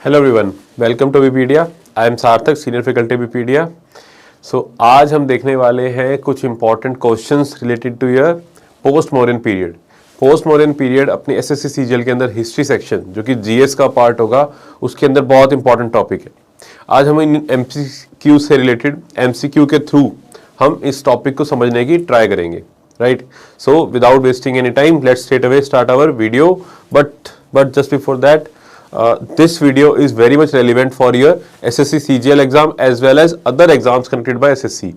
Hello everyone, welcome to Vipedia. I am Sarthak, senior faculty Vipedia. आज हम देखने वाले हैं कुछ important questions related to your post modern period. Post modern period अपनी एसएससी सीजीएल के अंदर हिस्ट्री सेक्शन जो कि जीएस का पार्ट होगा, उसके अंदर बहुत इंपॉर्टेंट टॉपिक है। आज हम इन एमसीक्यू से रिलेटेड एमसीक्यू के थ्रू हम इस टॉपिक को समझने की ट्राई करेंगे, right. So without wasting any time, let's straight away start our video. But just before that, this video is very much relevant for your SSC CGL exam as well as other exams conducted by SSC।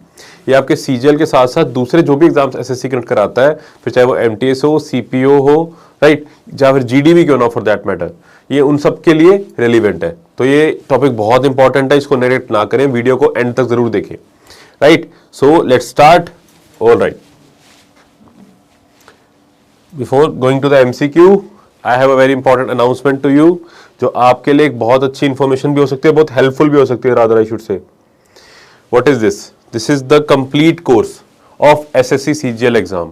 ये आपके CGL के साथ साथ दूसरे जो भी exams SSC conduct कराता है, फिर चाहे वो MTS हो, CPO हो, राइट, या फिर GDB क्यों ना फॉर दैट मैटर, ये उन सब के लिए रेलिवेंट है। तो ये टॉपिक बहुत इंपॉर्टेंट है, इसको नेगलेक्ट ना करें, वीडियो को एंड तक जरूर देखें, right. So let's start. All right, before going to the MCQ I have a very important announcement to you, जो आपके लिए एक बहुत अच्छी इंफॉर्मेशन भी हो सकती है, बहुत हेल्पफुल भी हो सकती है। Rather I should say, what is this? This is the complete course of SSC CGL exam.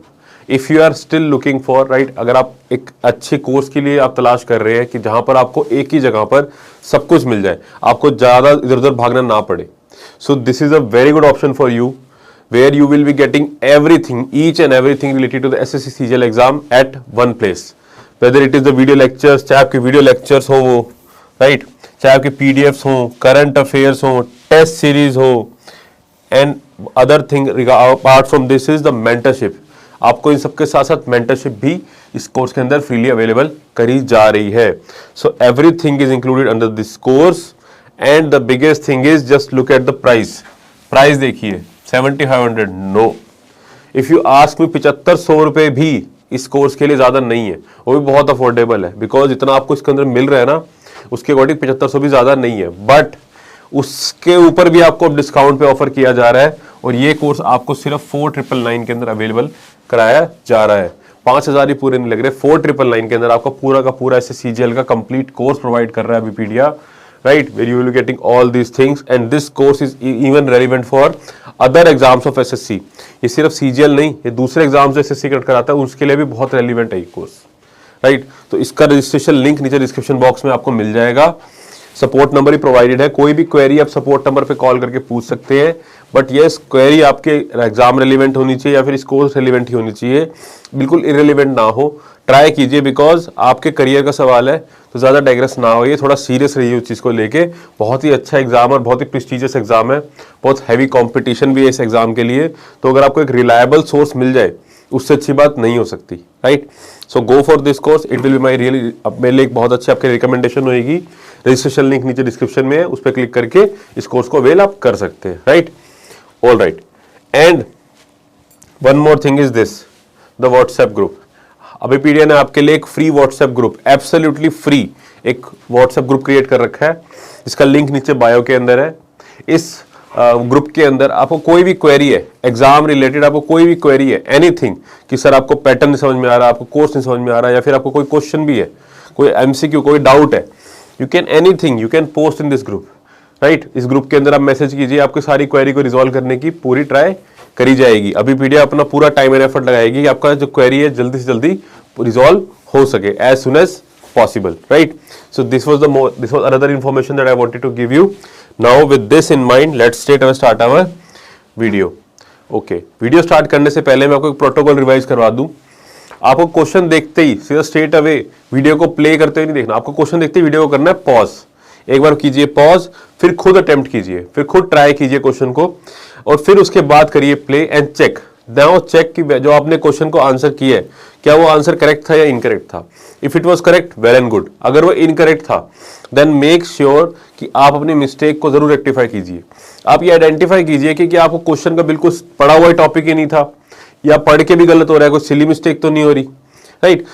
If you are still looking for, right, अगर आप एक अच्छे कोर्स के लिए आप तलाश कर रहे हैं कि जहां पर आपको एक ही जगह पर सब कुछ मिल जाए, आपको ज्यादा इधर उधर भागना ना पड़े, so this is a very good option for you, where you will be getting everything, each and everything related to the SSC CGL exam at one place. Whether it is the video lectures, चाहे आपके video lectures हो वो, right, चाहे आपके PDFs हो, current affairs हो, test series हो, and other thing apart from this is the mentorship. आपको इन सबके साथ साथ मेंटरशिप भी इस कोर्स के अंदर फ्रीली अवेलेबल करी जा रही है। So everything is included under this course and the biggest thing is just look at the price. Price देखिए 7500, no. If you ask me, 7500 रुपए भी इस कोर्स के लिए ज्यादा नहीं है, वो भी बहुत अफोर्डेबल है, बिकॉज इतना आपको इसके अंदर मिल रहा है ना, उसके अकॉर्डिंग 7500 भी ज्यादा नहीं है, बट उसके ऊपर भी आपको डिस्काउंट पे ऑफर किया जा रहा है, और ये कोर्स आपको सिर्फ 4999 के अंदर अवेलेबल कराया जा रहा है। 5000 ही पूरे नहीं लग रहे, 4999 के अंदर आपका पूरा का पूरा ऐसे CGL का कंप्लीट कोर्स प्रोवाइड कर रहा है विपीडिया, right, where you will be getting all these things, and this course is even relevant for other exams of SSC। ये सिर्फ CGL नहीं, ये दूसरे एग्जाम्स जो SSC कंडक्ट कराता है उसके लिए भी बहुत रेलिवेंट है ये कोर्स, राइट। तो इसका रजिस्ट्रेशन लिंक नीचे डिस्क्रिप्शन बॉक्स में आपको मिल जाएगा। सपोर्ट नंबर ही प्रोवाइडेड है, कोई भी क्वेरी आप सपोर्ट नंबर पे कॉल करके पूछ सकते हैं, बट ये क्वेरी आपके एग्जाम रेलिवेंट होनी चाहिए या फिर इस कोर्स रेलिवेंट ही होनी चाहिए, बिल्कुल इरेलीवेंट ना हो। ट्राई कीजिए, बिकॉज आपके करियर का सवाल है, तो ज़्यादा डाइग्रेस ना होइए, थोड़ा सीरियस रहिए उस चीज़ को लेके। बहुत ही अच्छा एग्जाम और बहुत ही प्रेस्टीजियस एग्जाम है, बहुत हैवी कंपटीशन भी है इस एग्जाम के लिए, तो अगर आपको एक रिलायबल सोर्स मिल जाए, उससे अच्छी बात नहीं हो सकती, right. So go for this course, it will be my really, मेरे लिए एक बहुत अच्छी आपकी रिकमेंडेशन होगी। रजिस्ट्रेशन लिंक नीचे डिस्क्रिप्शन में है, उस पर क्लिक करके इस कोर्स को अवेल आप कर सकते हैं, right. All right, and one more thing is this, the WhatsApp group. Vipedia ने आपके लिए एक free WhatsApp group, absolutely free एक व्हाट्सएप ग्रुप क्रिएट कर रखा है, इसका लिंक नीचे बायो के अंदर है। इस ग्रुप के अंदर आपको कोई भी क्वेरी है एग्जाम रिलेटेड, आपको कोई भी क्वेरी है, एनीथिंग, कि सर आपको पैटर्न नहीं समझ में आ रहा, आपको कोर्स नहीं समझ में आ रहा, या फिर आपको कोई क्वेश्चन भी है, कोई एमसीक्यू, कोई डाउट है, you can anything you can post in this group, right. इस ग्रुप के अंदर आप मैसेज कीजिए, आपकी सारी क्वेरी को रिजॉल्व करने की पूरी ट्राई करी जाएगी। अभी पीडिया अपना पूरा टाइम एंड एफर्ट लगाएगी कि आपका जो क्वेरी है जल्दी से जल्दी रिजॉल्व हो सके, as soon as possible, right. So this was another information that I wanted to give you. Now with this in mind, let's start our video. Okay, video start करने से पहले मैं आपको एक प्रोटोकॉल रिवाइज करवा दूं। आपको क्वेश्चन देखते ही सीधा स्ट्रेट अवे वीडियो को प्ले करते हुए नहीं देखना, आपको क्वेश्चन देखते ही वीडियो को करना है पॉज। एक बार कीजिए पॉज, फिर खुद अटेम्प्ट कीजिए, फिर खुद ट्राई कीजिए क्वेश्चन को, और फिर उसके बाद करिए play and check. Now check कि जो आपने क्वेश्चन को आंसर किया है, क्या वो आंसर करेक्ट था या इनकरेक्ट था। If it was correct, well and good. अगर वो इनकरेक्ट था, देन मेक श्योर कि आप अपनी मिस्टेक को जरूर रेक्टिफाई कीजिए। आप ये आइडेंटिफाई कीजिए कि आपको क्वेश्चन का बिल्कुल पढ़ा हुआ टॉपिक ही नहीं था, या पढ़ के भी गलत हो रहा है, कोई सिली मिस्टेक तो नहीं हो रही, राइट।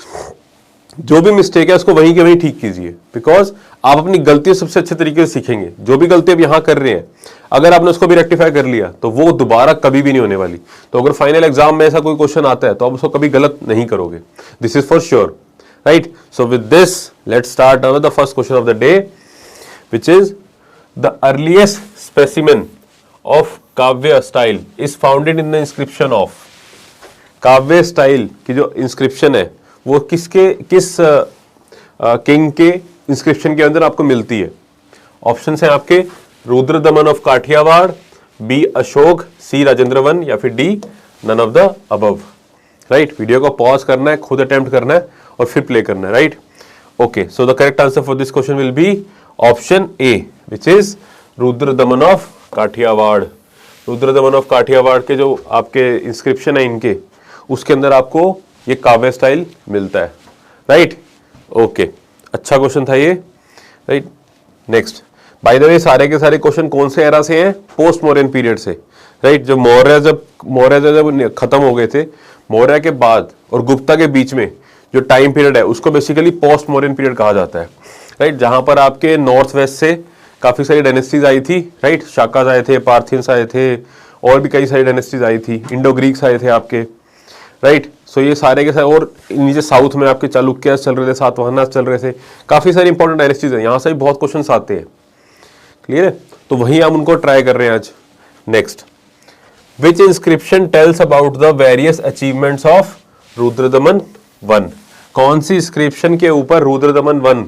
जो भी मिस्टेक है उसको वहीं के वहीं ठीक कीजिए, बिकॉज आप अपनी गलतियों सबसे अच्छे तरीके से सीखेंगे। जो भी गलती आप यहां कर रहे हैं, अगर आपने उसको भी रेक्टिफाई कर लिया तो वो दोबारा कभी भी नहीं होने वाली। तो अगर फाइनल एग्जाम में ऐसा कोई क्वेश्चन आता है तो आप उसको कभी गलत नहीं करोगे, this is for sure, right. So with this let's start with the first question of the day, which is the earliest specimen of kavya style is founded in the inscription of. Kavya style की जो inscription है वो किस king के inscription के अंदर आपको मिलती है, ऑप्शन है आपके Rudradaman of Kathiawar, B Ashok, C Rajendra one, या फिर D none of the above. Right, video को पॉज करना है, खुद अटेम्प्ट करना है और फिर प्ले करना है। Right, okay, so the correct answer for this question will be option A, which is Rudradaman of Kathiawar. Rudradaman of Kathiawar के जो आपके इंस्क्रिप्शन है इनके, उसके अंदर आपको ये काव्य स्टाइल मिलता है। राइट, ओके, अच्छा क्वेश्चन था ये। Right, next, by the way सारे के सारे क्वेश्चन कौन से एरा से हैं? पोस्ट मौर्यन पीरियड से। राइट, जब मौर्य खत्म हो गए थे, मौर्य के बाद और गुप्ता के बीच में जो टाइम पीरियड है उसको बेसिकली पोस्ट मौर्यन पीरियड कहा जाता है। राइट, जहां पर आपके नॉर्थ वेस्ट से काफी सारी डायनेस्टीज आई थी। राइट, शाकाज आए थे, पार्थियंस आए थे, और भी कई सारी डायनेस्टीज आई थी, इंडो ग्रीक्स आए थे आपके। राइट, सो ये सारे के सारे, और नीचे साउथ में आपके चालुक्यास चल रहे थे, सातवाहनास चल रहे थे, काफी सारी इंपॉर्टेंट डायनेस्टीज है, यहाँ से भी बहुत क्वेश्चन आते हैं। क्लियर है, तो वही हम उनको ट्राई कर रहे हैं आज। Next, which inscription tells about the various achievements of Rudradaman one? कौन सी इंस्क्रिप्शन के ऊपर रुद्रदमन वन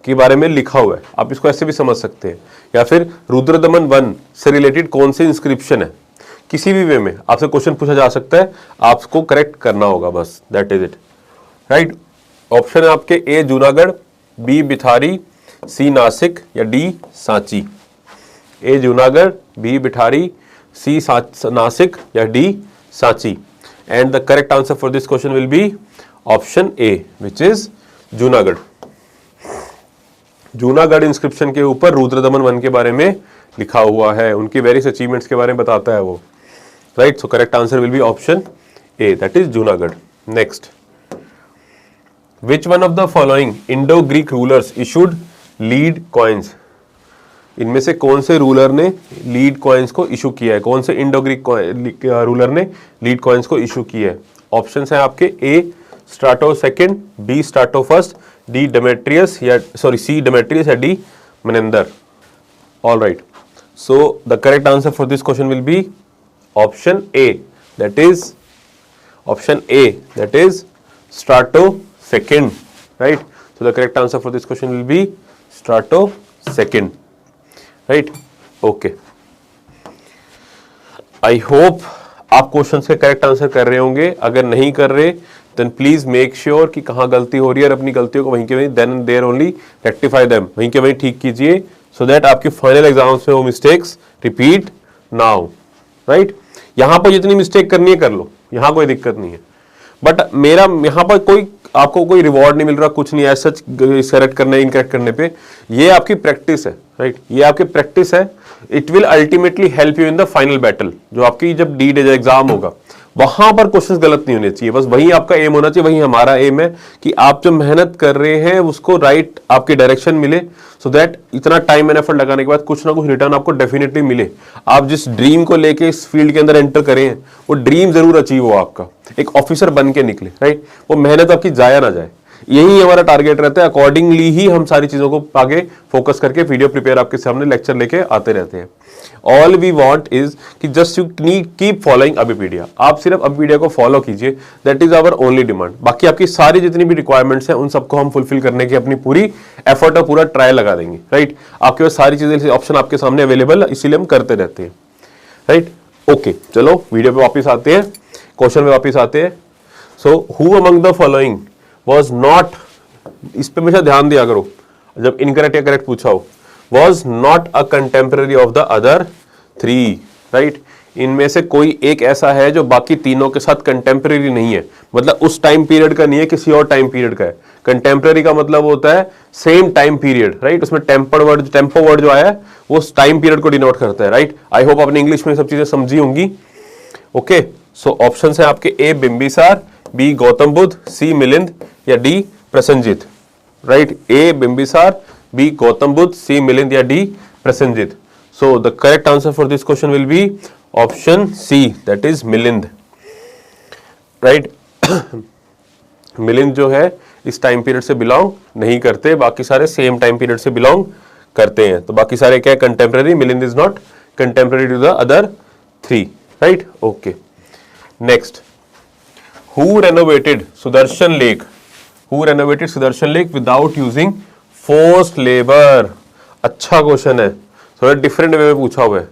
के बारे में लिखा हुआ है? आप इसको ऐसे भी समझ सकते हैं, या फिर रुद्रदमन वन से रिलेटेड कौन सी इंस्क्रिप्शन है, किसी भी वे में आपसे क्वेश्चन पूछा जा सकता है, आपको करेक्ट करना होगा, बस that is it. Right, option है आपके ए जूनागढ़, बी बिठारी, सी नासिक, या डी सांची। ए जूनागढ़, बी बिठारी, सी नासिक, या D Sanchi. And the correct answer for this question will be option A, which is Junagadh. Junagadh inscription के ऊपर रुद्रदमन वन के बारे में लिखा हुआ है, उनकी वेरियस अचीवमेंट्स के बारे में बताता है वो। Right, so correct answer will be option A, that is Junagadh. Next, which one of the following Indo Greek rulers issued lead coins? इनमें से कौन से रूलर ने लीड कॉइन्स को इशू किया है? कौन से इंडो ग्रीक रूलर ने लीड कॉइन्स को इशू किया है? ऑप्शंस हैं आपके A Strato second, B Strato first, D Demetrius, या सी डेमेट्रियस, या D Menander. All right, so the correct answer for this question will be option A, that is option A, that is Strato second. Right, so the correct answer for this question will be Strato second. Right, okay, I hope आप question के correct answer कर रहे होंगे। अगर नहीं कर रहे then please make sure कि कहां गलती हो रही है, और अपनी गलतियों को वहीं के वहीं then and there only rectify them, वहीं के वहीं ठीक कीजिए, सो दैट आपके फाइनल एग्जाम्स में वो मिस्टेक्स रिपीट ना हो। राइट, यहां पर जितनी मिस्टेक करनी है कर लो, यहां कोई दिक्कत नहीं है, बट मेरा यहां पर कोई आपको कोई रिवॉर्ड नहीं मिल रहा, कुछ नहीं, ऐसा करेक्ट करने इनकरेक्ट करने पे। ये आपकी प्रैक्टिस है। राइट, ये आपकी प्रैक्टिस है। It will ultimately help you in the final battle, जो आपकी जब डी एग्जाम होगा वहां पर क्वेश्चंस गलत नहीं होने चाहिए, बस वही आपका एम होना चाहिए। वही हमारा एम है कि आप जो मेहनत कर रहे हैं उसको राइट आपकी डायरेक्शन मिले, सो दैट इतना टाइम एंड एफर्ट लगाने के बाद कुछ ना कुछ रिटर्न आपको डेफिनेटली मिले। आप जिस ड्रीम को लेके इस फील्ड के अंदर एंटर करें वो ड्रीम जरूर अचीव हो, आपका एक ऑफिसर बन के निकले। राइट, वो मेहनत आपकी जाया ना जाए, यही हमारा टारगेट रहता है। अकॉर्डिंगली ही हम सारी चीजों को आगे फोकस करके वीडियो प्रिपेयर आपके सामने लेक्चर लेके आते रहते हैं। ऑल वी वांट इज कि just you keep following Abhipedia, आप सिर्फ अबीपीडिया को फॉलो कीजिए, that is our only demand. बाकी आपकी सारी जितनी भी रिक्वायरमेंट्स हैं उन सबको हम फुलफिल करने की अपनी पूरी एफर्ट और पूरा ट्रायल लगा देंगे। राइट, आपके पास सारी चीजें ऑप्शन आपके सामने अवेलेबल, इसीलिए हम करते रहते हैं। राइट, ओके, चलो वीडियो पे वापिस आते हैं, क्वेश्चन में वापिस आते हैं। So who among the following was not, इस पे हमेशा ध्यान दिया करो जब इनकरेक्ट या करेक्ट पूछा हो, was not a contemporary of the other three, right? इनमें से कोई एक ऐसा है जो बाकी तीनों के साथ कंटेम्पररी नहीं है, मतलब उस टाइम पीरियड का नहीं है, किसी और टाइम पीरियड का है। कंटेम्पररी का मतलब होता है सेम टाइम पीरियड। राइट, उसमें टेम्पो वर्ड जो आया है वो टाइम पीरियड को डिनोट करता है। राइट, आई होप आपने इंग्लिश में सब चीजें समझी होंगी। ओके, सो ऑप्शन है आपके A Bimbisara, B Gautam Buddha, C Milind, या D Prasenjit. Right, A Bimbisara, B Gautam Buddha, C Milind, या D Prasenjit. So the correct answer for this question will be option C, that is Milind. Right, Milind जो है इस टाइम पीरियड से बिलोंग नहीं करते, बाकी सारे सेम टाइम पीरियड से बिलोंग करते हैं। तो बाकी सारे क्या contemporary, Milind is not contemporary to the other three. Right, okay, next, who renovated Sudarshan Lake? Who renovated Sudarshan Lake without using forced labor? अच्छा क्वेश्चन है, थोड़ा डिफरेंट वे में पूछा हुआ है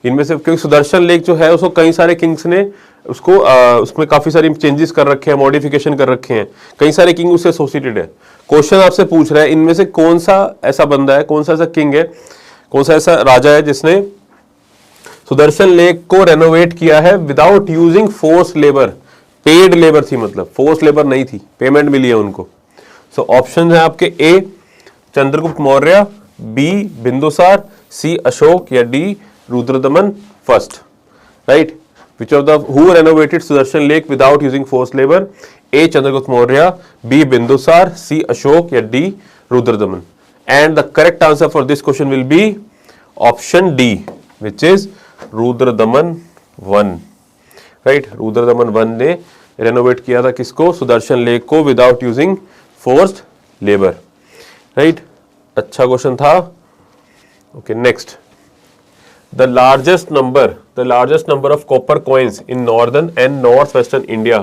इनमें से, क्योंकि सुदर्शन लेक जो है उसको कई सारे किंग्स ने उसको उसमें काफी सारी चेंजेस कर रखे हैं, मॉडिफिकेशन कर रखे हैं, कई सारे किंग उससे एसोसिएटेड है। क्वेश्चन आपसे पूछ रहा है इनमें से कौन सा ऐसा बंदा है, कौन सा ऐसा किंग है, कौन सा ऐसा राजा है जिसने सुदर्शन लेक को रेनोवेट किया है without using force labour. Paid labour थी, मतलब फोर्स लेबर नहीं थी, पेमेंट मिली है उनको। सो ऑप्शन है आपके ए चंद्रगुप्त मौर्य, बी बिंदुसार, सी अशोक या D Rudradaman first. Right, which of the who renovated Sudarshan Lake without using forced labor? A Chandragupta Maurya, B Bindusar, C Ashok या D Rudradaman. And the correct answer for this question will be option D, which is Rudradaman 1. Right, Rudradaman 1 ने renovate किया था किसको? Sudarshan lake को without using forced labor. Right, अच्छा question था। Okay, next. The largest number of copper coins in northern and northwestern India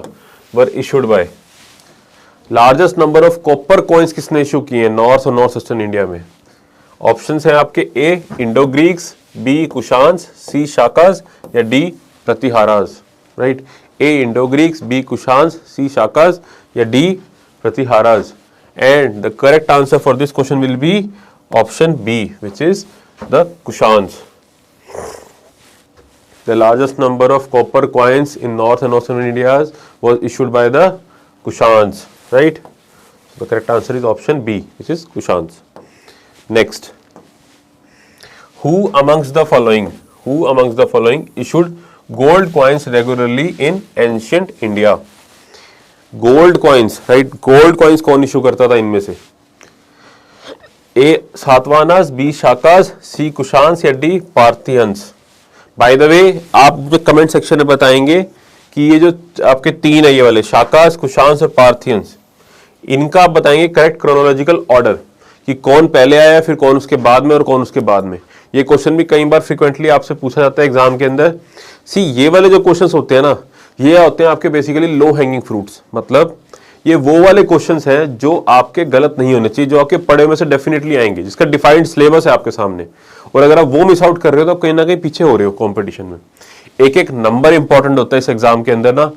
were issued by। Largest number of copper coins किसने issue किए हैं नॉर्थ और नॉर्थ वेस्टर्न इंडिया में? Options हैं आपके A Indo Greeks, B Kushans, C Shakas या D Pratiharas. Right, A Indo Greeks, B Kushans, C Shakas या D Pratiharas. And the correct answer for this question will be option B, which is the Kushans. The largest number of copper coins in North and Northern India was issued by the Kushans, right? So the correct answer is option B, which is Kushans. Next, who amongst the following issued gold coins regularly in ancient India? Gold coins, right? Gold coins कौन issue करता था इनमें से? A सातवानास, B Shakas, C Kushans या D Parthians. By the way आप जो comment section में बताएंगे कि ये जो आपके तीन है ये वाले शाकास, कुशान्स और पार्थियंस, इनका आप बताएंगे करेक्ट क्रोनोलॉजिकल ऑर्डर कि कौन पहले आया फिर कौन उसके बाद में और कौन उसके बाद में। ये क्वेश्चन भी कई बार फ्रिक्वेंटली आपसे पूछा जाता है एग्जाम के अंदर। सी ये वाले जो क्वेश्चंस होते हैं ना, ये होते हैं आपके बेसिकली लो हैंगिंग फ्रूट्स, मतलब ये वो वाले क्वेश्चंस हैं जो आपके गलत नहीं होने चाहिए, जो आपके पढ़े में से डेफिनेटली आएंगे, जिसका डिफाइंड सिलेबस है आपके सामने, और अगर आप वो मिस आउट कर रहे हो तो कहीं ना कहीं पीछे हो रहे हो कंपटीशन में। एक एक नंबर इंपॉर्टेंट होता है इस एग्जाम के अंदर ना,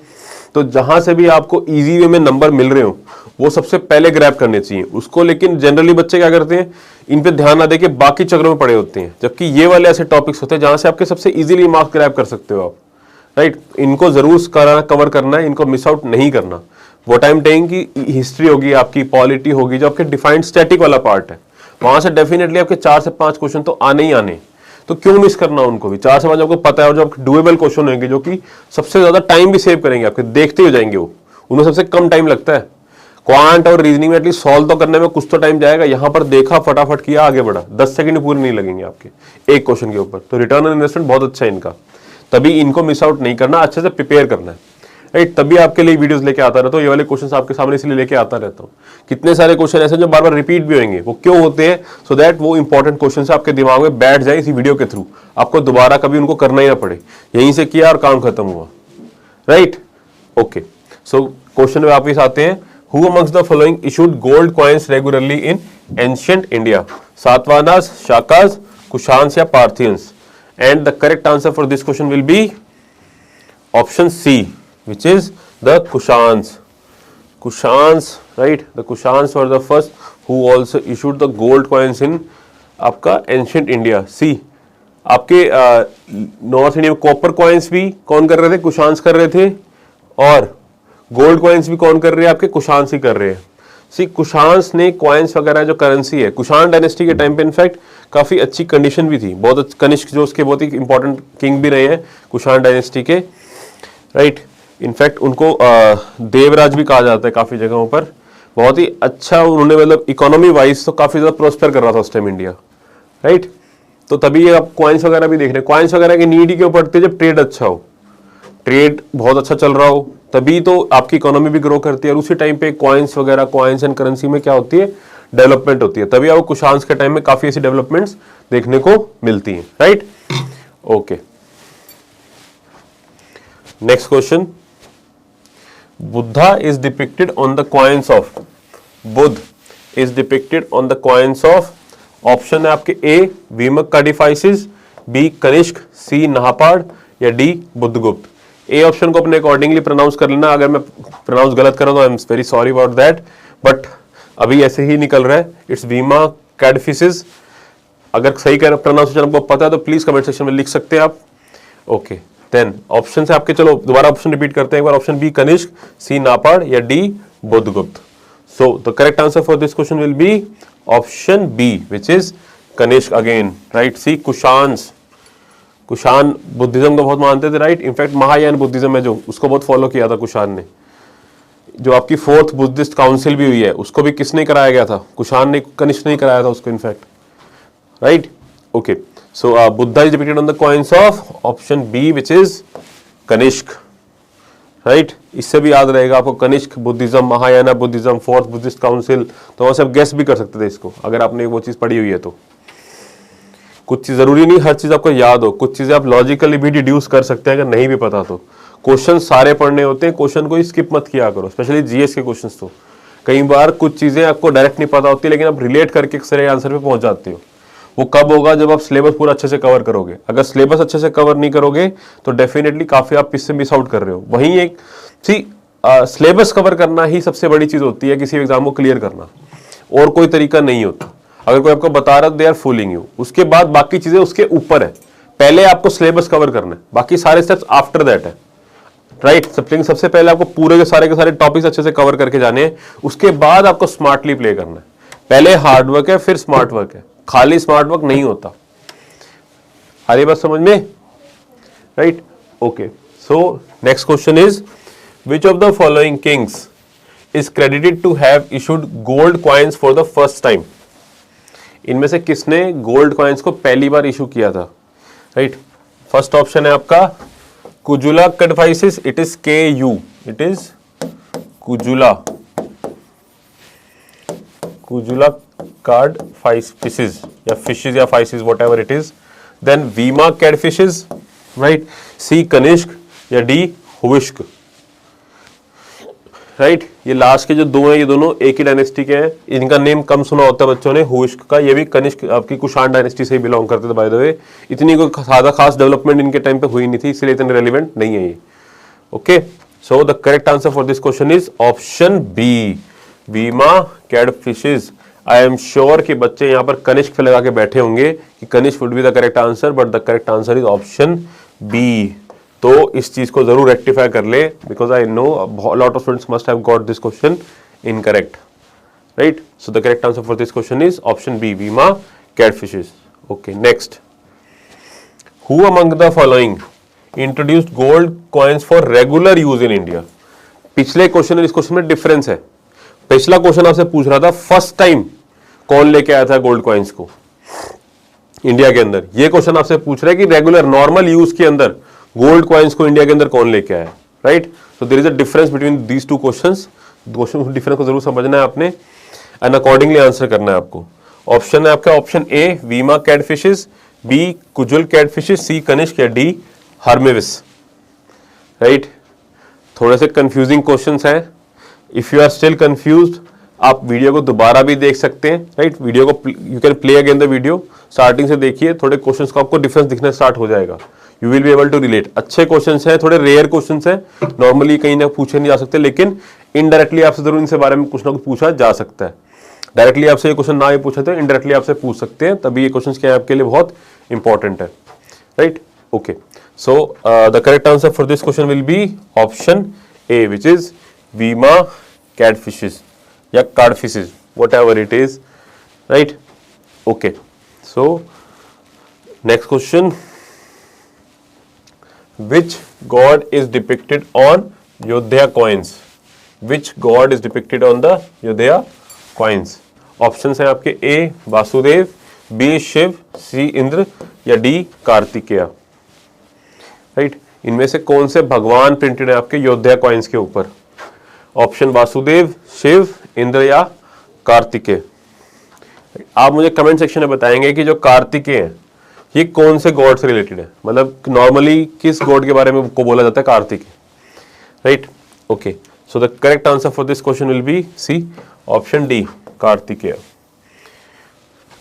तो जहां से भी आपको इजी वे में नंबर मिल रहे हो वो सबसे पहले ग्रैब करने चाहिए उसको। लेकिन जनरली बच्चे क्या करते हैं, इन पे ध्यान ना देके बाकी चक्रों में पड़े होते हैं, जबकि ये वाले ऐसे टॉपिक्स होते हैं जहां से आपके सबसे इजीली मार्क्स ग्रैब कर सकते हो आप। राइट, इनको जरूर कवर करना है, इनको मिस आउट नहीं करना। वो टाइम टेकिंग की हिस्ट्री होगी आपकी, पॉलिटी होगी, जो आपके डिफाइंड स्टैटिक वाला पार्ट है, वहां से डेफिनेटली आपके 4 से 5 क्वेश्चन तो आने ही आने, तो क्यों मिस करना उनको भी। 4 से 5 आपको पता है, और जो आपके डुएबल क्वेश्चन होंगे जो कि सबसे ज्यादा टाइम भी सेव करेंगे आपके, देखते हो जाएंगे वो, उनमें सबसे कम टाइम लगता है। क्वांट और रीजनिंग में एटलीस्ट सॉल्व तो करने में कुछ तो टाइम जाएगा, यहां पर देखा फटाफट किया आगे बढ़ा, 10 सेकंड पूरे नहीं लगेंगे आपके एक क्वेश्चन के ऊपर। तो रिटर्न ऑन इन्वेस्टमेंट बहुत अच्छा है इनका, तभी इनको मिस आउट नहीं करना, अच्छे से प्रिपेयर करना है। राइट, तभी आपके लिए वीडियोस लेके आता रहता हूँ, ये वाले क्वेश्चंस आपके सामने इसलिए लेके आता रहता हूँ। कितने सारे क्वेश्चन ऐसे जो बार बार रिपीट भी होंगे, वो क्यों होते हैं? सो दैट वो इंपॉर्टेंट क्वेश्चन आपके दिमाग में बैठ जाए इसी वीडियो के थ्रू, आपको दोबारा कभी उनको करना ही ना पड़े, यहीं से किया और काम खत्म हुआ। राइट, ओके, सो क्वेश्चन में वापिस आते हैं। Who amongst the following issued gold coins regularly in ancient India? Satavahanas, Shakas, Kushans या Parthians? And the correct answer for this question will be option C, which is the Kushans. Kushans, right? The Kushans were the first who also issued the gold coins in आपका ancient India. See, आपके north India में copper coins भी कौन कर रहे थे? Kushans कर रहे थे, और गोल्ड कॉइन्स भी कौन कर रहे हैं? आपके कुशान्स ही कर रहे हैं। सी कुशान्स ने कॉइन्स वगैरह जो करेंसी है, कुशान डायनेस्टी के टाइम पे इनफैक्ट काफी अच्छी कंडीशन भी थी, बहुत कनिष्क जो उसके बहुत ही इंपॉर्टेंट किंग भी रहे हैं कुशान डायनेस्टी के। राइट, इनफैक्ट उनको देवराज भी कहा जाता है काफी जगहों पर। बहुत ही अच्छा उन्होंने, मतलब इकोनॉमी वाइज तो काफी ज्यादा प्रोस्पेर कर रहा था उस टाइम इंडिया। राइट, तो तभी ये आप कॉइन्स वगैरह भी देख रहे हैं। कॉइन्स वगैरह की नीड ही क्यों पड़ती है? जब ट्रेड अच्छा हो, ट्रेड बहुत अच्छा चल रहा हो, तभी तो आपकी इकोनॉमी भी ग्रो करती है, और उसी टाइम पे कॉइन्स वगैरह, कॉइन्स एंड करेंसी में क्या होती है? डेवलपमेंट होती है। तभी आपको कुशान्स के टाइम में काफी ऐसी डेवलपमेंट्स देखने को मिलती हैं। Right, okay, next question. Buddha is depicted on the coins of, Buddha is depicted on the coins of option है आपके ए वीमक कार्डिफाइसिस, बी कनिष्क, सी नाहपाड़ या डी बुद्धगुप्त। ए ऑप्शन को अपने अकॉर्डिंगली प्रोनाउंस कर लेना, अगर मैं प्रोनाउंस गलत कर रहा हूं तो I am very sorry about that, but अभी ऐसे ही निकल रहा है, इट्स वीमा कैडफिसिस। अगर सही कर प्रोनाउंसिएशन आपको पता है तो प्लीज कमेंट सेक्शन में लिख सकते हैं आप। ओके देन ऑप्शन से आपके, चलो दोबारा ऑप्शन रिपीट करते हैं एक बार, ऑप्शन बी कनिष्क, सी नापाड़ या D Buddhagupta. So the correct answer for this question will be option B which is Kanishka again, right. See Kushan Buddhism को बहुत मानते थे, राइट। इनफैक्ट महायान बुद्धिज्म है जो, उसको बहुत फॉलो किया था कुषाण ने। जो आपकी 4th बुद्धिस्ट काउंसिल भी हुई है उसको भी किसने कराया गया था, कुषाण ने, कनिष्क ने कराया था उसको in fact, right. Okay so Buddha is depicted on the coins of option B which is Kanishka, right. इससे भी याद रहेगा आपको, Kanishka Buddhism, Mahayana Buddhism, 4th Buddhist council, तो वहां से आप गेस भी कर सकते थे इसको अगर आपने वो चीज पढ़ी हुई है तो। कुछ चीज जरूरी नहीं हर चीज आपको याद हो, कुछ चीजें आप लॉजिकली भी डिड्यूस कर सकते हैं अगर नहीं भी पता तो। क्वेश्चन सारे पढ़ने होते हैं, क्वेश्चन को स्किप मत किया करो, स्पेशली जीएस के क्वेश्चंस। तो कई बार कुछ चीजें आपको डायरेक्ट नहीं पता होती लेकिन आप रिलेट करके सही आंसर पे पहुंच जाते हो। वो कब होगा, जब आप सिलेबस पूरा अच्छे से कवर करोगे। अगर सिलेबस अच्छे से कवर नहीं करोगे तो डेफिनेटली काफी आप इससे मिस आउट कर रहे हो। वहीं एक सिलेबस कवर करना ही सबसे बड़ी चीज होती है किसी एग्जाम को क्लियर करना, और कोई तरीका नहीं होता। अगर कोई आपको बता रहा है दे आर फूलिंग यू, उसके बाद बाकी चीजें उसके ऊपर है। पहले आपको सिलेबस कवर करना है, बाकी सारे स्टेप्स आफ्टर दैट है, राइट। सबसे पहले आपको पूरे के सारे टॉपिक्स अच्छे से कवर करके जाने हैं, उसके बाद आपको स्मार्टली प्ले करना है। पहले हार्ड वर्क है फिर स्मार्ट वर्क है, खाली स्मार्ट वर्क नहीं होता। आ रही बात समझ में, right. Okay so next question is which of the following kings is credited to have issued gold coins for the first time. इनमें से किसने गोल्ड कॉइन्स को पहली बार इशू किया था, राइट। फर्स्ट ऑप्शन है आपका Kujula Kadphises, it is KU, it is Kujula Kadphises या फिशेस या phises whatever it is. Then Vima Kadphises, right. C Kanishka या डी हुविष्क, राइट। ये लास्ट के जो दो हैं ये दोनों एक ही डायनेस्टी के हैं। इनका नेम कम सुना होता है बच्चों ने, हुविष्क का। ये भी कनिष्क आपकी कुषाण डायनेस्टी से ही बिलोंग करते थे बाय द वे। इतनी कोई ज्यादा खास डेवलपमेंट इनके टाइम पे हुई नहीं थी, इसलिए इतने रेलिवेंट नहीं है ये। Okay so the correct answer for this question is option B Vima Kadphises. I am sure कि बच्चे यहाँ पर कनिष्क पे लगा के बैठे होंगे कि Kanishka would be the correct answer, but the correct answer is option B. तो इस चीज को जरूर रेक्टिफाई कर ले, because I know lot of students must have got this question incorrect, right. So the correct answer for this question is option B Vima Kadphises. Okay next, who among the following introduced gold coins for regular use in India. पिछले question और इस question में difference है। पिछला question आपसे पूछ रहा था फर्स्ट टाइम कौन लेके आया था गोल्ड कॉइन्स को इंडिया के अंदर। ये क्वेश्चन आपसे पूछ रहा है कि रेगुलर नॉर्मल यूज के अंदर गोल्ड कॉइन्स को इंडिया के अंदर कौन लेके आया, right. So there is a difference between these two questions. Question difference को जरूर समझना है आपने एंड अकॉर्डिंगली आंसर करना है आपको। ऑप्शन है आपका option A Vima Kadphises, B Kujula Kadphises, C Kanishka या डी हर्मेविस, राइट। थोड़े से कंफ्यूजिंग क्वेश्चंस हैं। If you are still confused आप वीडियो को दोबारा भी देख सकते हैं, राइट। वीडियो को you can play again the video, starting से देखिए, थोड़े क्वेश्चंस का आपको डिफरेंस दिखना स्टार्ट हो जाएगा। You will be able to relate. अच्छे क्वेश्चंस हैं, थोड़े रेयर क्वेश्चंस हैं, नॉर्मली कहीं ना पूछे नहीं जा सकते, लेकिन इनडायरेक्टली आपसे जरूर इनसे बारे में कुछ ना कुछ पूछा जा सकता है। डायरेक्टली आपसे ये क्वेश्चन ना ही पूछे तो इनडायरेक्टली आपसे पूछ सकते हैं, तभी ये क्वेश्चन क्या है आपके लिए बहुत इंपॉर्टेंट है, right. Okay so the correct answer for this question will be option A which is Vima Kadphises या Kadphises whatever it is, right. Okay so next question, which god is depicted on Yodhya coins? Which god is depicted on the Yodhya coins? Options हैं आपके A Vasudev, B Shiv, C Indra या D Kartikeya, right. इनमें से कौन से भगवान printed है आपके योद्धा कॉइन्स के ऊपर? ऑप्शन वासुदेव, शिव, इंद्र या कार्तिकेय। आप मुझे कमेंट सेक्शन में बताएंगे कि जो कार्तिकेय है ये कौन से गॉड से रिलेटेड है, मतलब नॉर्मली किस गॉड के बारे में को बोला जाता है Kartik, right. Okay so the correct answer for this question will be C option D Kartikeya,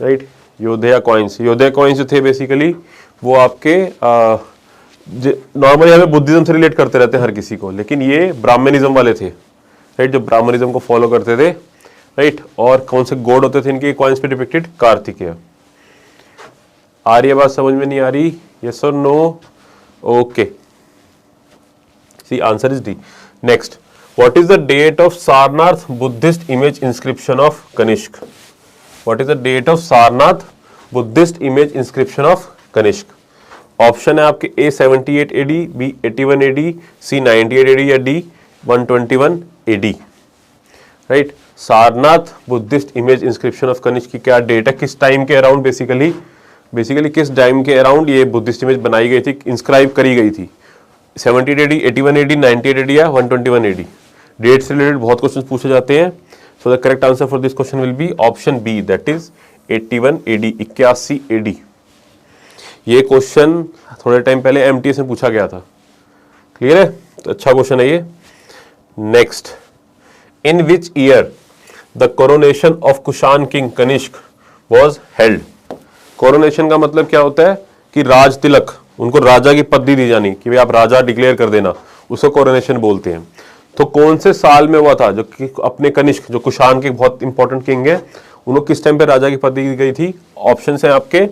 right. Yaudheya coins, Yaudheya coins जो थे बेसिकली वो आपके नॉर्मली हमें बुद्धिज्म से रिलेट करते रहते हैं हर किसी को, लेकिन ये ब्राह्मणिज्म वाले थे, राइट, जो ब्राह्मणिज्म को फॉलो करते थे, राइट। और कौन से गॉड होते थे इनके कॉइन्स पे डिपिक्टेड? कार्तिकेय। आ रही है बात समझ में? नहीं आ रही? यस और no? Okay, see answer is D. Next, what is the date of Sarnath Buddhist image inscription of Kanishka? What is the date of Sarnath Buddhist image inscription of Kanishka? Option है आपके A 78 AD, B 81 AD, C 98 AD या D 121 AD, right. Sarnath Buddhist image inscription of Kanishka की क्या date है, किस time के around basically किस time के अराउंड ये बुद्धिस्ट इमेज बनाई गई थी, इंस्क्राइब करी गई थी? 78 AD, 81 AD, 98 AD या 121 AD? डेट से रिलेटेड बहुत क्वेश्चन पूछे जाते हैं, so the correct answer for this question will be option B, that is 81 AD, 81 AD। ये क्वेश्चन थोड़े टाइम पहले एमटीएस में पूछा गया था, क्लियर है? तो अच्छा क्वेश्चन है ये। Next, in which year the coronation of Kushan king Kanishka was held? Coronation का मतलब क्या होता है कि राज तिलक, उनको राजा की पदवी दी जानी, कि भाई आप राजा डिक्लेयर कर देना, उसको कोरोनेशन बोलते हैं। तो कौन से साल में हुआ था, जो कि अपने कनिष्क जो कुषाण के बहुत इंपॉर्टेंट किंग है, उनको किस टाइम पे राजा की पदवी दी गई थी? ऑप्शन है आपके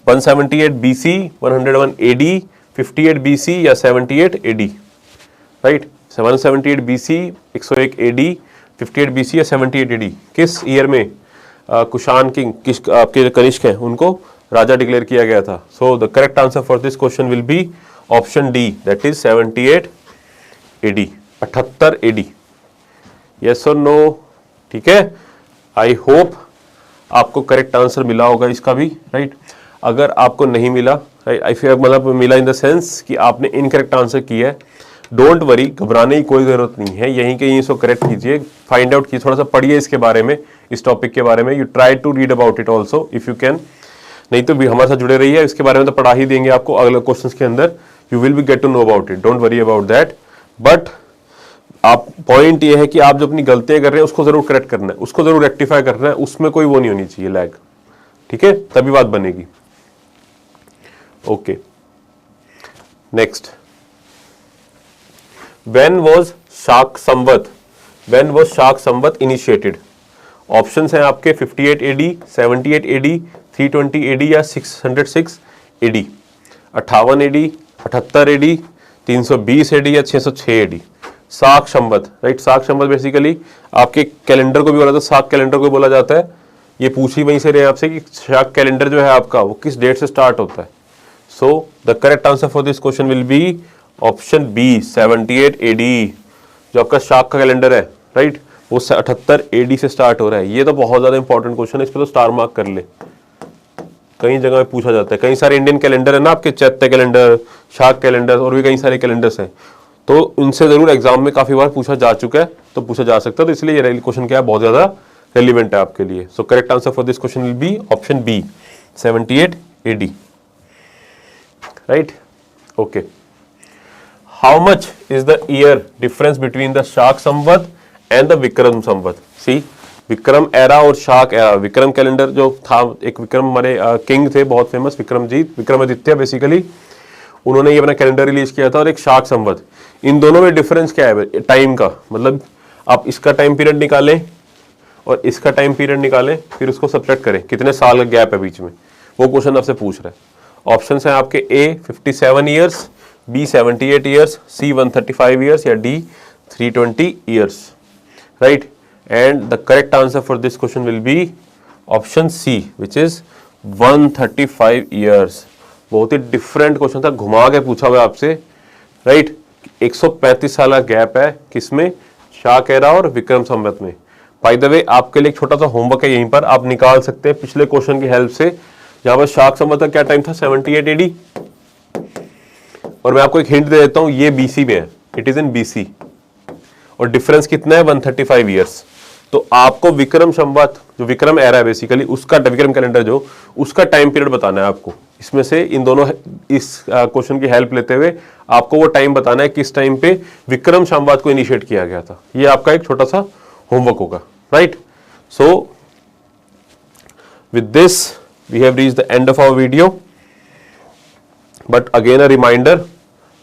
178 BC, 101 AD, 58 BC या 78 AD, right. 178 BC, 101 AD, 58 BC या 78 AD, किस ईयर में कुषाण किंग, किस आपके जो कनिष्क हैं उनको राजा डिक्लेयर किया गया था? सो the correct answer for this question will be option D, that is 78 AD, 78 AD। Yes और नो? ठीक है, आई होप आपको करेक्ट आंसर मिला होगा इसका भी, राइट। अगर आपको नहीं मिला, राइट, मतलब मिला इन द सेंस कि आपने इनकरेक्ट आंसर किया है, डोंट वरी, घबराने की कोई जरूरत नहीं है, यहीं के यहीं इसको करेक्ट कीजिए, फाइंड आउट कीजिए, थोड़ा सा पढ़िए इसके बारे में, इस टॉपिक के बारे में, you try to read about it also if you can, नहीं तो भी हमारे साथ जुड़े रहिए, इसके बारे में तो पढ़ा ही देंगे आपको अगले क्वेश्चंस के अंदर, you will be get to know about it, don't worry about that. But आप पॉइंट ये है कि आप जो अपनी गलतियां कर रहे हैं उसको जरूर करेक्ट करना है, उसको जरूर रेक्टिफाई करना है, उसमें कोई वो नहीं होनी चाहिए लैग, ठीक है, तभी बात बनेगी। ओके, नेक्स्ट, व्हेन वाज शाक संवत इनिशिएटेड? ऑप्शंस हैं आपके 58 AD, 78 AD, 320 AD या 606 AD, 58 AD, 78 AD, 320 AD या 606 AD। शाक संवत, राइट, शाक संवत बेसिकली आपके कैलेंडर को भी बोला जाता है, शाक कैलेंडर को बोला जाता है। ये पूछ ही वहीं से रहे आपसे कि शाक कैलेंडर जो है आपका वो किस डेट से स्टार्ट होता है? So the correct answer for this question will be option B, 78 AD। जो आपका शाक का कैलेंडर है, राइट, वो 78 AD से स्टार्ट हो रहा है। ये तो बहुत ज्यादा इंपॉर्टेंट क्वेश्चन है, इस पर तो स्टार मार्क कर ले, कई जगह में पूछा जाता है। कई सारे इंडियन कैलेंडर है ना आपके, चैत्य कैलेंडर, शाक कैलेंडर और भी कई सारे कैलेंडर्स हैं, तो उनसे जरूर एग्जाम में काफी बार पूछा जा चुका है, तो पूछा जा सकता है, तो इसलिए ये क्वेश्चन क्या है, बहुत ज्यादा रेलिवेंट है आपके लिए। So correct answer for this question will be option B, 78 AD, right. Okay, how much is the year difference between the Shaka Samvat and the Vikram Samvat? See, Vikram era और शाक एरा, विक्रम कैलेंडर जो था, एक विक्रम हमारे किंग थे बहुत फेमस, विक्रमादित्य बेसिकली, उन्होंने ये अपना कैलेंडर रिलीज किया था, और एक शाक संवत, इन दोनों में डिफरेंस क्या है टाइम का? मतलब आप इसका टाइम पीरियड निकालें और इसका टाइम पीरियड निकालें, फिर उसको सब्ट्रैक्ट करें, कितने साल का गैप है बीच में, वो क्वेश्चन आपसे पूछ रहा है। ऑप्शंस हैं आपके A 57 years, B 78 years, C 135 years या D 320 years, right. And the correct answer for this question will be option C, which is 135 years. बहुत ही डिफरेंट क्वेश्चन था, घुमा के पूछा हुआ आपसे, राइट। 135 साल का गैप है किसमें? शाक एरा और विक्रम संवत में। बाय द वे, आपके लिए एक छोटा सा होमवर्क है, यहीं पर आप निकाल सकते हैं पिछले क्वेश्चन की हेल्प से, जहां पर शाक संवत का क्या टाइम था, 78 AD, और मैं आपको एक हिंट दे देता हूं, ये BC में है, इट इज इन BC, और डिफरेंस कितना है, 135 ईयर्स। तो आपको विक्रम संवत, जो विक्रम एरा है बेसिकली, उसका विक्रम कैलेंडर जो, उसका टाइम पीरियड बताना है आपको। इसमें से इन दोनों, इस क्वेश्चन की हेल्प लेते हुए आपको वो टाइम बताना है किस टाइम पे विक्रम संवत को इनिशिएट किया गया था। ये आपका एक छोटा सा होमवर्क होगा, right. So with this we have reached the end of our video, but again a reminder,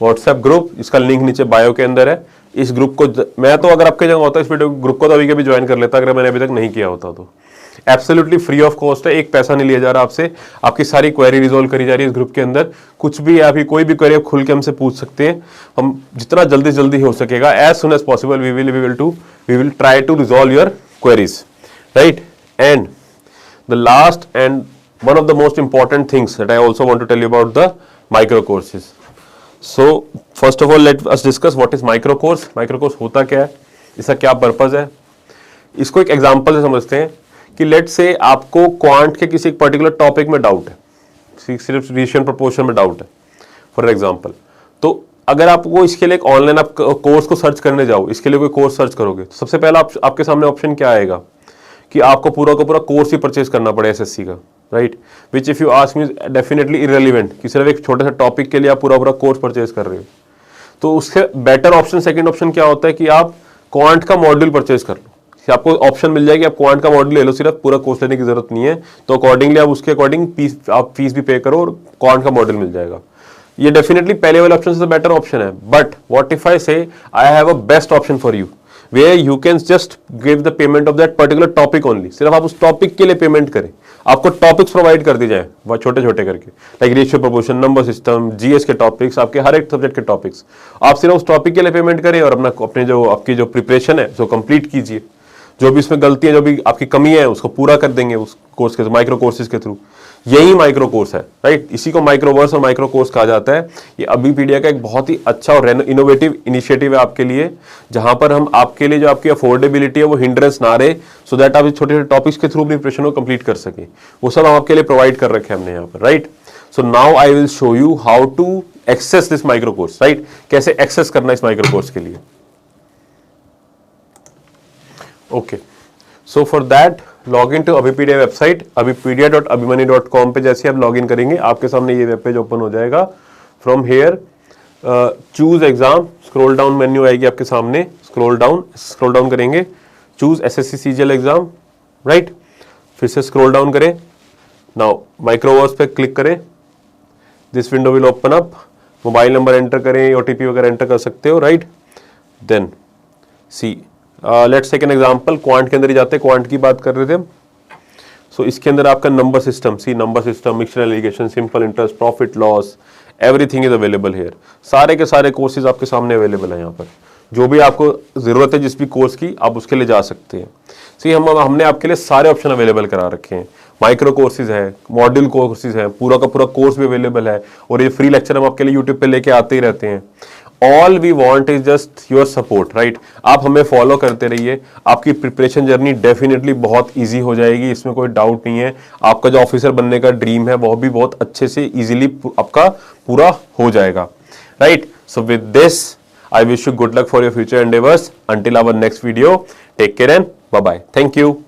WhatsApp group, इसका लिंक नीचे बायो के अंदर है। इस ग्रुप को मैं तो अगर आपके जगह होता इस वीडियो ग्रुप को तो अभी कभी ज्वाइन कर लेता अगर मैंने अभी तक नहीं किया होता तो। एब्सोल्युटली फ्री ऑफ कॉस्ट है, एक पैसा नहीं लिया जा रहा आपसे, आपकी सारी क्वेरी रिजोल्व करी जा रही है इस ग्रुप के अंदर। कुछ भी आपकी कोई भी क्वेरी आप खुल के हमसे पूछ सकते हैं, हम जितना जल्दी जल्दी हो सकेगा as soon as possible we will try to resolve your queries, right. And the last and one of the most important things that I also want to tell you about the micro courses. So first of all let us discuss what is micro course. Micro course होता क्या है, इसका क्या purpose है। इसको एक example से समझते हैं कि लेट से आपको क्वांट के किसी एक पर्टिकुलर टॉपिक में डाउट है, सिर्फ रेशियो प्रोपोर्शन में डाउट है फॉर एग्जांपल, तो अगर आपको इसके लिए एक ऑनलाइन आप कोर्स को सर्च करने जाओ, इसके लिए कोई कोर्स सर्च करोगे तो सबसे पहला आपके सामने ऑप्शन क्या आएगा कि आपको पूरा का पूरा कोर्स ही परचेज करना पड़े एसएससी का, right, which if you ask me definitely irrelevant कि सिर्फ एक छोटे से टॉपिक के लिए आप पूरा कोर्स परचेज कर रहे हो। तो उसके बेटर ऑप्शन सेकंड ऑप्शन क्या होता है कि आप क्वांट का मॉड्यूल परचेज कर लो, कि आपको ऑप्शन मिल जाएगी आप क्वांट का मॉड्यूल ले लो, सिर्फ पूरा कोर्स लेने की जरूरत नहीं है, तो अकॉर्डिंगली आप उसके अकॉर्डिंग आप फीस भी पे करो और क्वांट का मॉड्यूल मिल जाएगा। ये डेफिनेटली पहले वाले ऑप्शन से बेटर ऑप्शन है, बट व्हाट इफ आई से आई have a best option for you where you can just give the payment of that particular topic only, सिर्फ आप उस टॉपिक के लिए पेमेंट करें, आपको टॉपिक्स प्रोवाइड कर दी जाए वह छोटे छोटे करके, like ratio proportion, number system, GS के टॉपिक्स, आपके हर एक सब्जेक्ट के टॉपिक्स, आप सिर्फ उस टॉपिक के लिए पेमेंट करें और अपने जो आपकी जो प्रिपरेशन है उसको कंप्लीट कीजिए। जो भी इसमें गलती है, जो भी आपकी कमी है उसको पूरा कर देंगे उस कोर्स के माइक्रो कोर्सेज के थ्रू। यही माइक्रो कोर्स है, राइट, इसी को माइक्रोवर्स और माइक्रो कोर्स कहा जाता है। ये अभिपीडिया का एक बहुत ही अच्छा और इनोवेटिव इनिशिएटिव है आपके लिए, जहां पर हम आपके लिए जो आपकी अफोर्डेबिलिटी है वो हिंड्रेंस ना रहे, सो दैट आप छोटे छोटे टॉपिक्स के थ्रू अपनी प्रिपरेशन को कंप्लीट कर सके, वो सब हम आपके लिए प्रोवाइड कर रखे हैं हमने यहाँ पर, right. So now I will show you how to access this micro course, right, कैसे एक्सेस करना इस माइक्रो कोर्स के लिए। Okay, so for that log in to Abhipedia website, abipedia.abhimanyu.com पे जैसे आप लॉग इन करेंगे आपके सामने ये वेब पेज ओपन हो जाएगा। From here choose exam, scroll down menu आएगी आपके सामने, स्क्रॉल डाउन करेंगे, choose SSC CGL exam, right, फिर से स्क्रॉल डाउन करें, नाउ माइक्रोवर्स पे क्लिक करें, this window will open up, mobile number enter करें, ओटीपी वगैरह एंटर कर सकते हो, right. Then see let's take an example, quant के अंदर ही जाते हैं, क्वांट की बात कर रहे थे हम। सो इसके अंदर आपका number system, number system, mixture allegation, simple interest, profit loss, everything is available here. सारे के सारे कोर्सेज आपके सामने अवेलेबल है यहाँ पर, जो भी आपको जरूरत है जिस भी कोर्स की आप उसके लिए जा सकते हैं। सी हमने आपके लिए सारे ऑप्शन अवेलेबल करा रखे हैं, माइक्रो कोर्सेज है, मॉड्यूल कोर्सेज है, पूरा का पूरा कोर्स भी अवेलेबल है, और ये फ्री लेक्चर हम आपके लिए यूट्यूब पे लेके आते ही रहते हैं। All we want is just your support, right. आप हमें फॉलो करते रहिए, आपकी प्रिपरेशन जर्नी डेफिनेटली बहुत ईजी हो जाएगी, इसमें कोई डाउट नहीं है। आपका जो ऑफिसर बनने का ड्रीम है वो भी बहुत अच्छे से ईजिली आपका पूरा हो जाएगा, right. So with this I wish you good luck for your future endeavors. Until our next video, take care and bye-bye. Thank you.